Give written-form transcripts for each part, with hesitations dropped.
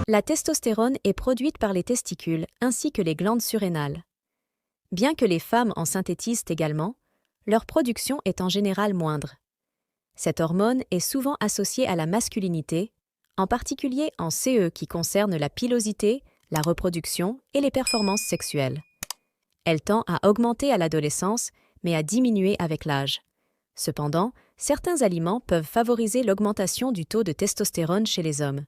La testostérone est produite par les testicules ainsi que les glandes surrénales. Bien que les femmes en synthétisent également, leur production est en général moindre. Cette hormone est souvent associée à la masculinité, en particulier en CE qui concerne la pilosité, la reproduction et les performances sexuelles. Elle tend à augmenter à l'adolescence, mais à diminuer avec l'âge. Cependant, certains aliments peuvent favoriser l'augmentation du taux de testostérone chez les hommes.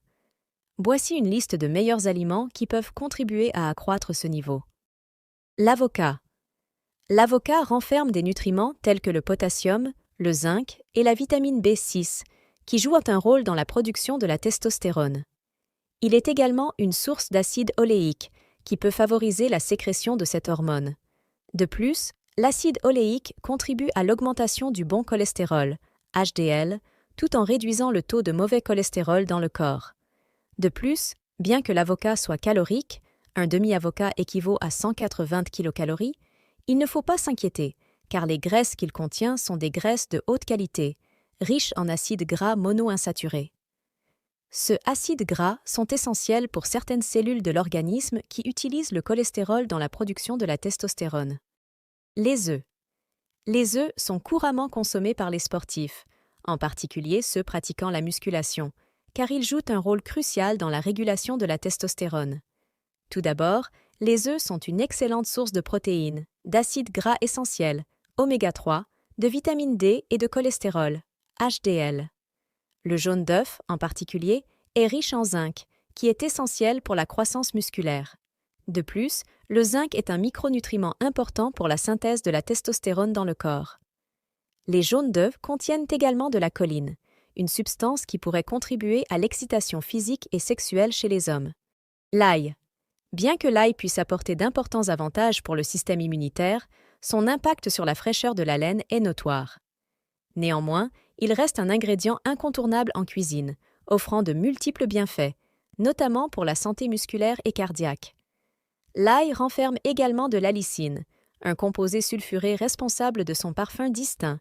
Voici une liste de meilleurs aliments qui peuvent contribuer à accroître ce niveau. L'avocat. L'avocat renferme des nutriments tels que le potassium, le zinc et la vitamine B6, qui jouent un rôle dans la production de la testostérone. Il est également une source d'acide oléique, qui peut favoriser la sécrétion de cette hormone. De plus, l'acide oléique contribue à l'augmentation du bon cholestérol, HDL, tout en réduisant le taux de mauvais cholestérol dans le corps. De plus, bien que l'avocat soit calorique, un demi-avocat équivaut à 180 kilocalories, il ne faut pas s'inquiéter, car les graisses qu'il contient sont des graisses de haute qualité, riches en acides gras monoinsaturés. Ces acides gras sont essentiels pour certaines cellules de l'organisme qui utilisent le cholestérol dans la production de la testostérone. Les œufs. Les œufs sont couramment consommés par les sportifs, en particulier ceux pratiquant la musculation, car ils jouent un rôle crucial dans la régulation de la testostérone. Tout d'abord, les œufs sont une excellente source de protéines, d'acides gras essentiels, oméga 3, de vitamine D et de cholestérol, HDL. Le jaune d'œuf, en particulier, est riche en zinc, qui est essentiel pour la croissance musculaire. De plus, le zinc est un micronutriment important pour la synthèse de la testostérone dans le corps. Les jaunes d'œufs contiennent également de la choline, une substance qui pourrait contribuer à l'excitation physique et sexuelle chez les hommes. L'ail. Bien que l'ail puisse apporter d'importants avantages pour le système immunitaire, son impact sur la fraîcheur de la laine est notoire. Néanmoins, il reste un ingrédient incontournable en cuisine, offrant de multiples bienfaits, notamment pour la santé musculaire et cardiaque. L'ail renferme également de l'allicine, un composé sulfuré responsable de son parfum distinct,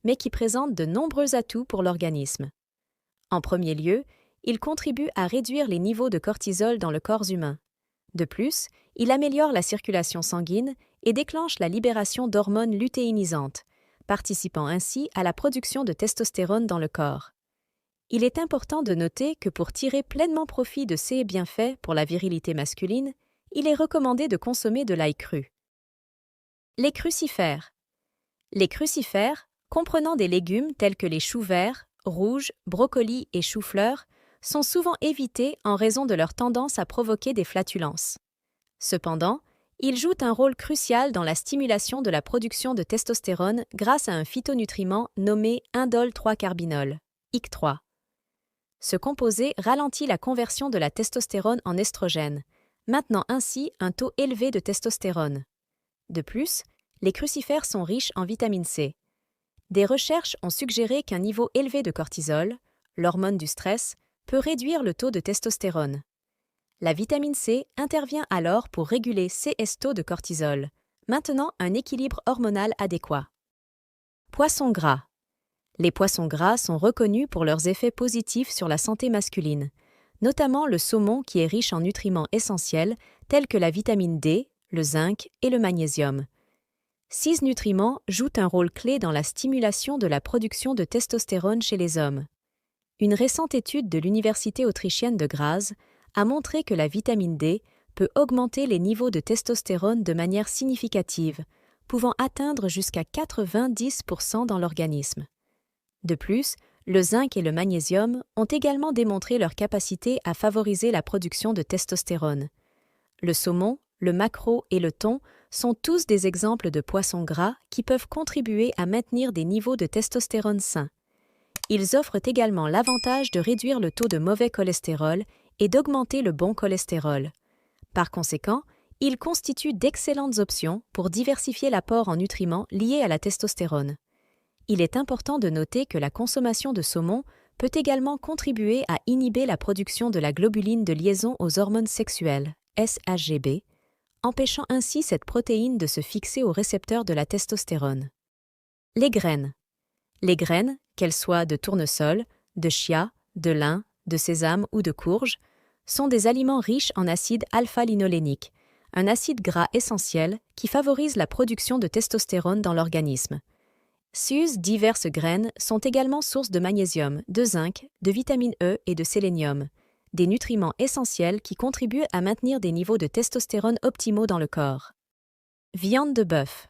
mais qui présente de nombreux atouts pour l'organisme. En premier lieu, il contribue à réduire les niveaux de cortisol dans le corps humain. De plus, il améliore la circulation sanguine et déclenche la libération d'hormones lutéinisantes, participant ainsi à la production de testostérone dans le corps. Il est important de noter que pour tirer pleinement profit de ces bienfaits pour la virilité masculine, il est recommandé de consommer de l'ail cru. Les crucifères. Les crucifères, comprenant des légumes tels que les choux verts, rouges, brocolis et choux-fleurs, sont souvent évités en raison de leur tendance à provoquer des flatulences. Cependant, ils jouent un rôle crucial dans la stimulation de la production de testostérone grâce à un phytonutriment nommé indole 3-carbinol, IC3. Ce composé ralentit la conversion de la testostérone en estrogène, maintenant ainsi un taux élevé de testostérone. De plus, les crucifères sont riches en vitamine C. Des recherches ont suggéré qu'un niveau élevé de cortisol, l'hormone du stress, peut réduire le taux de testostérone. La vitamine C intervient alors pour réguler ces taux de cortisol, maintenant un équilibre hormonal adéquat. Poissons gras. Les poissons gras sont reconnus pour leurs effets positifs sur la santé masculine, notamment le saumon qui est riche en nutriments essentiels tels que la vitamine D, le zinc et le magnésium. Ces nutriments jouent un rôle clé dans la stimulation de la production de testostérone chez les hommes. Une récente étude de l'Université autrichienne de Graz a montré que la vitamine D peut augmenter les niveaux de testostérone de manière significative, pouvant atteindre jusqu'à 90% dans l'organisme. De plus, le zinc et le magnésium ont également démontré leur capacité à favoriser la production de testostérone. Le saumon, le maquereau et le thon sont tous des exemples de poissons gras qui peuvent contribuer à maintenir des niveaux de testostérone sains. Ils offrent également l'avantage de réduire le taux de mauvais cholestérol et d'augmenter le bon cholestérol. Par conséquent, ils constituent d'excellentes options pour diversifier l'apport en nutriments liés à la testostérone. Il est important de noter que la consommation de saumon peut également contribuer à inhiber la production de la globuline de liaison aux hormones sexuelles, SHGB, empêchant ainsi cette protéine de se fixer aux récepteurs de la testostérone. Les graines. Les graines, qu'elles soient de tournesol, de chia, de lin, de sésame ou de courge, sont des aliments riches en acide alpha-linolénique, un acide gras essentiel qui favorise la production de testostérone dans l'organisme. Diverses graines sont également sources de magnésium, de zinc, de vitamine E et de sélénium, des nutriments essentiels qui contribuent à maintenir des niveaux de testostérone optimaux dans le corps. Viande de bœuf.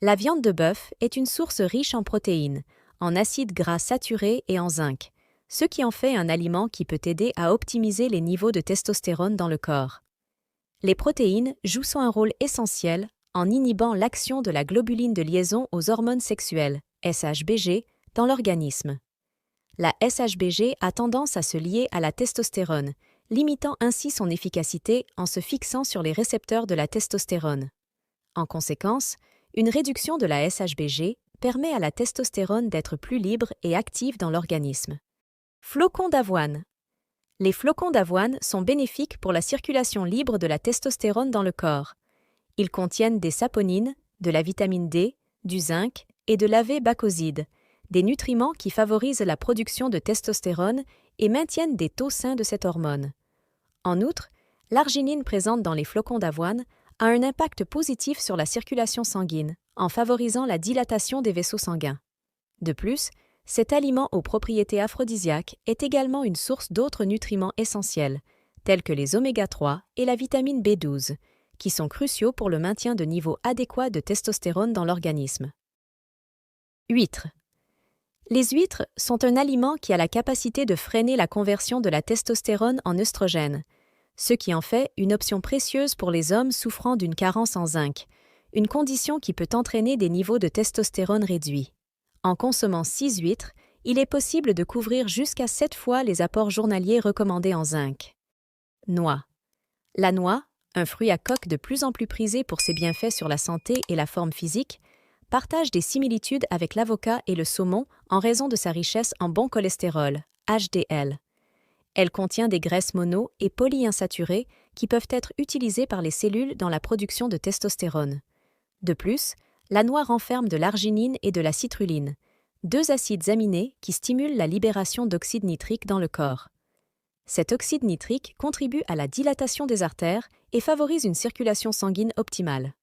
La viande de bœuf est une source riche en protéines, en acides gras saturés et en zinc, ce qui en fait un aliment qui peut aider à optimiser les niveaux de testostérone dans le corps. Les protéines jouent un rôle essentiel en inhibant l'action de la globuline de liaison aux hormones sexuelles, SHBG, dans l'organisme. La SHBG a tendance à se lier à la testostérone, limitant ainsi son efficacité en se fixant sur les récepteurs de la testostérone. En conséquence, une réduction de la SHBG permet à la testostérone d'être plus libre et active dans l'organisme. Flocons d'avoine. Les flocons d'avoine sont bénéfiques pour la circulation libre de la testostérone dans le corps. Ils contiennent des saponines, de la vitamine D, du zinc et de l'AV-bacoside, des nutriments qui favorisent la production de testostérone et maintiennent des taux sains de cette hormone. En outre, l'arginine présente dans les flocons d'avoine a un impact positif sur la circulation sanguine, en favorisant la dilatation des vaisseaux sanguins. De plus, cet aliment aux propriétés aphrodisiaques est également une source d'autres nutriments essentiels, tels que les oméga-3 et la vitamine B12, qui sont cruciaux pour le maintien de niveaux adéquats de testostérone dans l'organisme. Huîtres. Les huîtres sont un aliment qui a la capacité de freiner la conversion de la testostérone en œstrogène, ce qui en fait une option précieuse pour les hommes souffrant d'une carence en zinc, une condition qui peut entraîner des niveaux de testostérone réduits. En consommant 6 huîtres, il est possible de couvrir jusqu'à 7 fois les apports journaliers recommandés en zinc. Noix. La noix, un fruit à coque de plus en plus prisé pour ses bienfaits sur la santé et la forme physique, partage des similitudes avec l'avocat et le saumon en raison de sa richesse en bon cholestérol, HDL. Elle contient des graisses mono- et polyinsaturées qui peuvent être utilisées par les cellules dans la production de testostérone. De plus, la noix renferme de l'arginine et de la citruline, 2 acides aminés qui stimulent la libération d'oxyde nitrique dans le corps. Cet oxyde nitrique contribue à la dilatation des artères et favorise une circulation sanguine optimale.